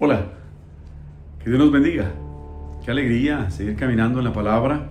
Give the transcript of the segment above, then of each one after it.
Hola, que Dios nos bendiga. Qué alegría seguir caminando en la palabra.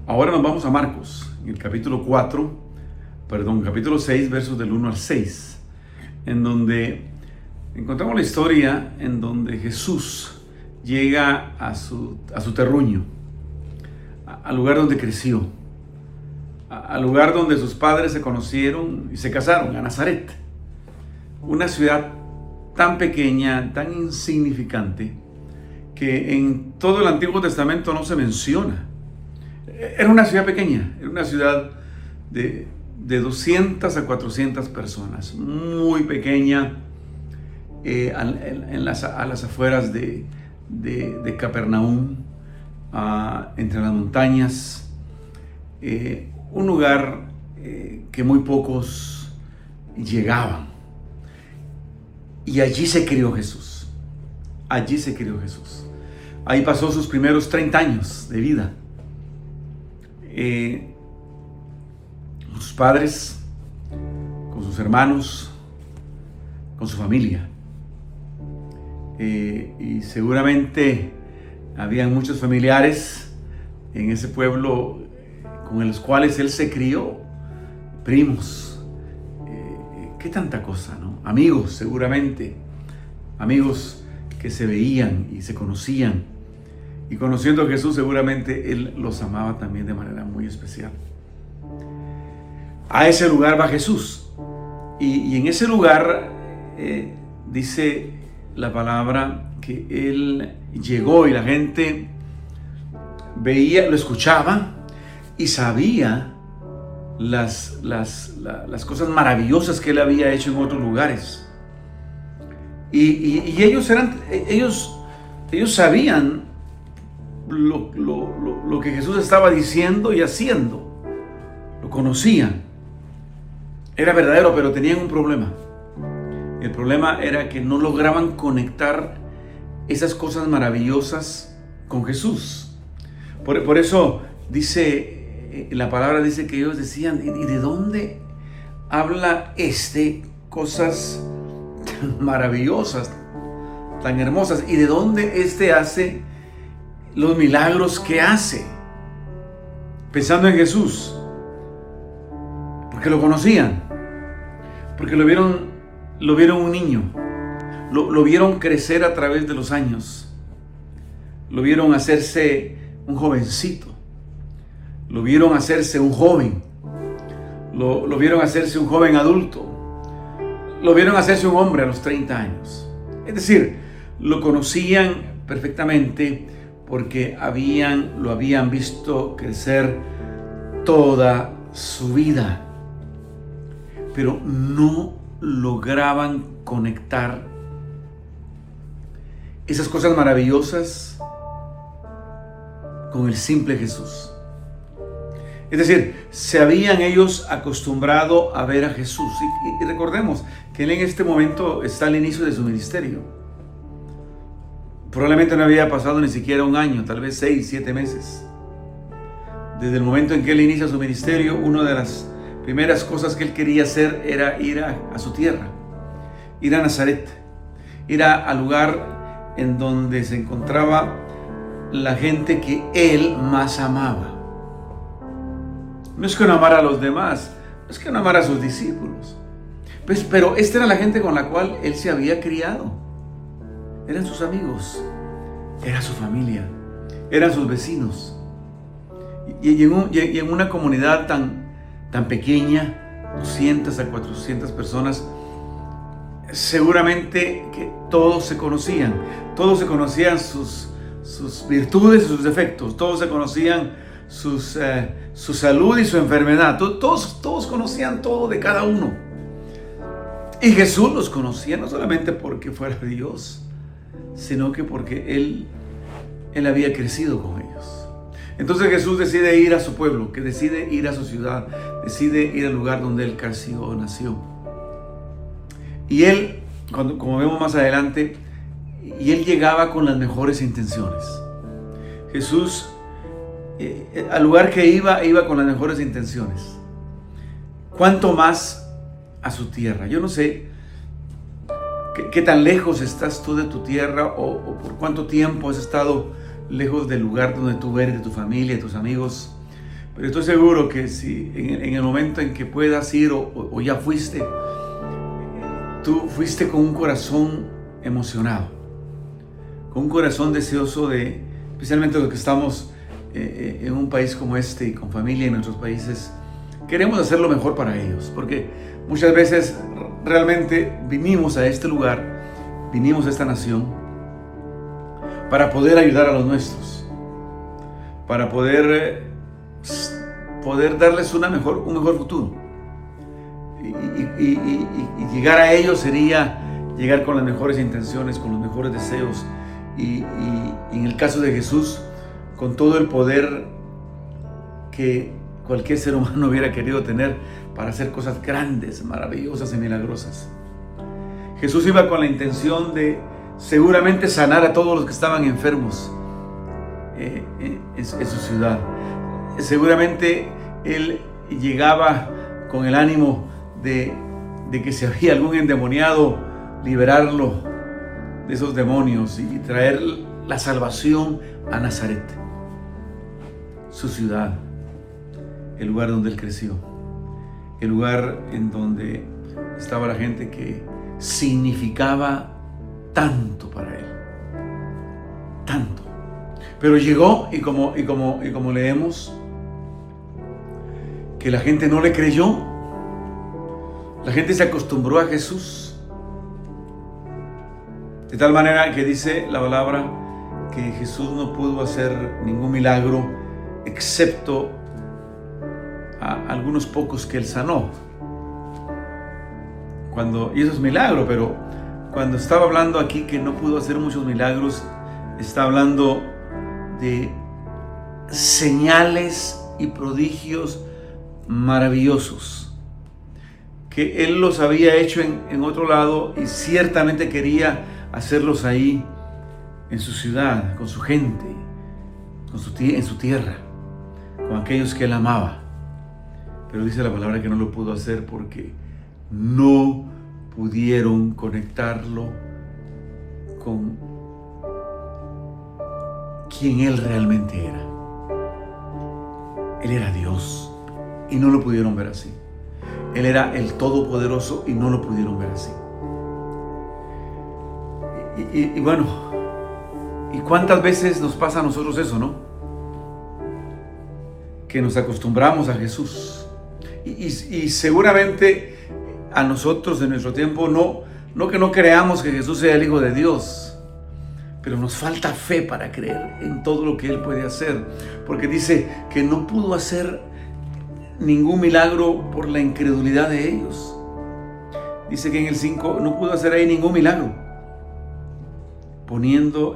Ahora nos vamos a Marcos, en el capítulo 6, versos del 1 al 6, en donde encontramos la historia en donde Jesús llega a su terruño, al lugar donde creció, al lugar donde sus padres se conocieron y se casaron, a Nazaret, una ciudad tan pequeña, tan insignificante, que en todo el Antiguo Testamento no se menciona. Era una ciudad pequeña, era una ciudad de 200 a 400 personas, muy pequeña, a las afueras de Capernaum, entre las montañas, un lugar que muy pocos llegaban. Y allí se crió Jesús. Allí se crió Jesús. Ahí pasó sus primeros 30 años de vida. Con sus padres, con sus hermanos, con su familia. Y seguramente habían muchos familiares en ese pueblo con los cuales él se crió. Primos. ¿Qué tanta cosa, no? Amigos, seguramente. Amigos que se veían y se conocían. Y conociendo a Jesús, seguramente él los amaba también de manera muy especial. A ese lugar va Jesús. Y en ese lugar dice la palabra que él llegó y la gente veía, lo escuchaba y sabía las cosas maravillosas que él había hecho en otros lugares. Y ellos sabían lo que Jesús estaba diciendo y haciendo. Lo conocían. Era verdadero, pero tenían un problema. El problema era que no lograban conectar esas cosas maravillosas con Jesús. Por eso dice, la palabra dice que ellos decían, ¿y de dónde habla cosas tan maravillosas, tan hermosas? ¿Y de dónde hace los milagros que hace? Pensando en Jesús. Porque lo conocían. Porque lo vieron un niño. Lo vieron crecer a través de los años. Lo vieron hacerse un jovencito. Lo vieron hacerse un joven. Lo vieron hacerse un joven adulto. Lo vieron hacerse un hombre a los 30 años. Es decir, lo conocían perfectamente porque lo habían visto crecer toda su vida. Pero no lograban conectar esas cosas maravillosas con el simple Jesús. Es decir, se habían ellos acostumbrado a ver a Jesús. Y recordemos que él en este momento está al inicio de su ministerio. Probablemente no había pasado ni siquiera un año, tal vez 6, 7 meses. Desde el momento en que él inicia su ministerio, una de las primeras cosas que él quería hacer era ir a su tierra, ir a Nazaret, ir al lugar en donde se encontraba la gente que él más amaba. No es que no amara a los demás, no es que no amara a sus discípulos, pero esta era la gente con la cual él se había criado. Eran sus amigos, era su familia, eran sus vecinos. Y en una comunidad tan pequeña, 200 a 400 personas, seguramente que todos se conocían sus virtudes y sus defectos, todos se conocían su salud y su enfermedad, todos conocían todo de cada uno. Y Jesús los conocía no solamente porque fuera Dios, sino que porque él había crecido con ellos. Entonces Jesús decide ir a su pueblo, que decide ir a su ciudad, decide ir al lugar donde él creció, nació. Y él, como vemos más adelante, él llegaba con las mejores intenciones. Jesús, al lugar que iba con las mejores intenciones. ¿Cuánto más a su tierra? Yo no sé ¿Qué tan lejos estás tú de tu tierra o por cuánto tiempo has estado lejos del lugar donde tú eres, de tu familia, de tus amigos? Pero estoy seguro que si en el momento en que puedas ir o ya fuiste, tú fuiste con un corazón emocionado, con un corazón deseoso de, especialmente los que estamos en un país como este y con familia en nuestros países, queremos hacer lo mejor para ellos, porque muchas veces realmente vinimos a este lugar, vinimos a esta nación para poder ayudar a los nuestros, para poder darles un mejor futuro. Y llegar a ellos sería llegar con las mejores intenciones, con los mejores deseos y en el caso de Jesús, con todo el poder que cualquier ser humano hubiera querido tener para hacer cosas grandes, maravillosas y milagrosas. Jesús iba con la intención de seguramente sanar a todos los que estaban enfermos en su ciudad. Seguramente Él llegaba con el ánimo de que si había algún endemoniado, liberarlo de esos demonios y traer la salvación a Nazaret, su ciudad, el lugar donde Él creció, el lugar en donde estaba la gente que significaba tanto para Él, tanto. Pero llegó y como leemos, que la gente no le creyó, la gente se acostumbró a Jesús, de tal manera que dice la palabra que Jesús no pudo hacer ningún milagro excepto a algunos pocos que Él sanó. Y eso es milagro, pero cuando estaba hablando aquí que no pudo hacer muchos milagros, está hablando de señales y prodigios maravillosos que Él los había hecho en otro lado y ciertamente quería hacerlos ahí en su ciudad, con su gente, en su tierra, con aquellos que Él amaba. Pero dice la palabra que no lo pudo hacer porque no pudieron conectarlo con quien Él realmente era. Él era Dios y no lo pudieron ver así. Él era el Todopoderoso y no lo pudieron ver así. Y bueno, ¿y cuántas veces nos pasa a nosotros eso, no? Que nos acostumbramos a Jesús. Y seguramente a nosotros en nuestro tiempo no que no creamos que Jesús sea el Hijo de Dios, pero nos falta fe para creer en todo lo que Él puede hacer, porque dice que no pudo hacer ningún milagro por la incredulidad de ellos. Dice que en el 5 no pudo hacer ahí ningún milagro, poniendo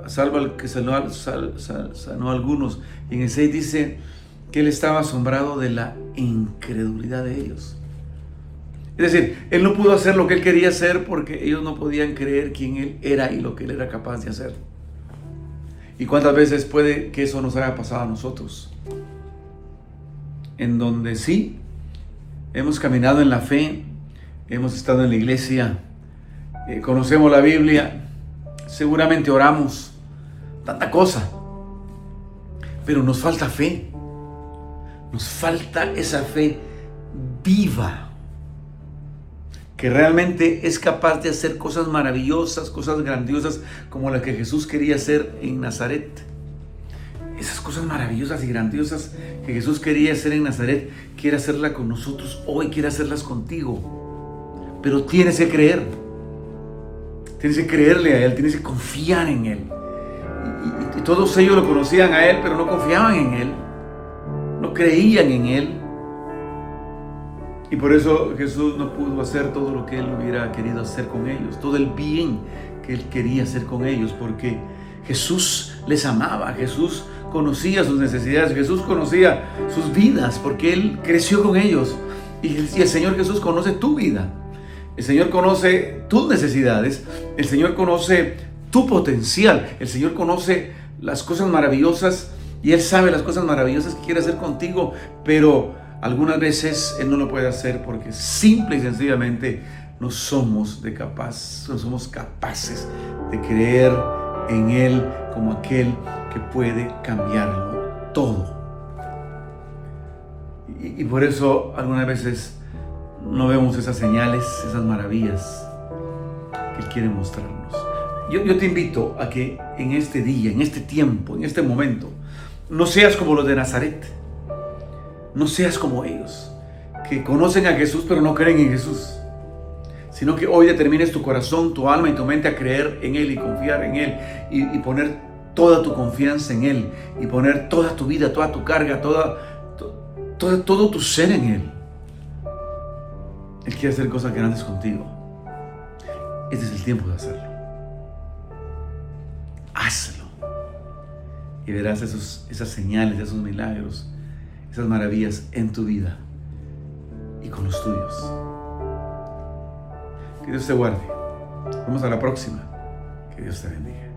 salvo al que sanó a algunos. Y en el 6 dice que Él estaba asombrado de la incredulidad de ellos. Es decir, Él no pudo hacer lo que Él quería hacer porque ellos no podían creer quién Él era y lo que Él era capaz de hacer. ¿Y cuántas veces puede que eso nos haya pasado a nosotros? En donde sí, hemos caminado en la fe, hemos estado en la iglesia, conocemos la Biblia, seguramente oramos, tanta cosa, pero nos falta fe, nos falta esa fe viva, que realmente es capaz de hacer cosas maravillosas, cosas grandiosas, como las que Jesús quería hacer en Nazaret. Esas cosas maravillosas y grandiosas que Jesús quería hacer en Nazaret, quiere hacerlas con nosotros hoy, quiere hacerlas contigo. Pero tienes que creer. Tienes que creerle a Él, tienes que confiar en Él. Y todos ellos lo conocían a Él, pero no confiaban en Él. No creían en Él. Y por eso Jesús no pudo hacer todo lo que Él hubiera querido hacer con ellos, todo el bien que Él quería hacer con ellos, porque Jesús les amaba, Jesús conocía sus necesidades, Jesús conocía sus vidas, porque Él creció con ellos. Y el Señor Jesús conoce tu vida, el Señor conoce tus necesidades, el Señor conoce tu potencial, el Señor conoce las cosas maravillosas y Él sabe las cosas maravillosas que quiere hacer contigo, pero algunas veces Él no lo puede hacer porque simple y sencillamente no somos capaces de creer en Él como aquel que puede cambiarlo todo. Y por eso algunas veces no vemos esas señales, esas maravillas que Él quiere mostrarnos. Yo te invito a que en este día, en este tiempo, en este momento, no seas como los de Nazaret. No seas como ellos, que conocen a Jesús pero no creen en Jesús. Sino que hoy determines tu corazón, tu alma y tu mente a creer en Él y confiar en Él. Y poner toda tu confianza en Él. Y poner toda tu vida, toda tu carga, todo tu ser en Él. Él quiere hacer cosas grandes contigo. Este es el tiempo de hacerlo. Hazlo. Y verás esas señales, esos milagros, esas maravillas en tu vida y con los tuyos. Que Dios te guarde. Vamos a la próxima. Que Dios te bendiga.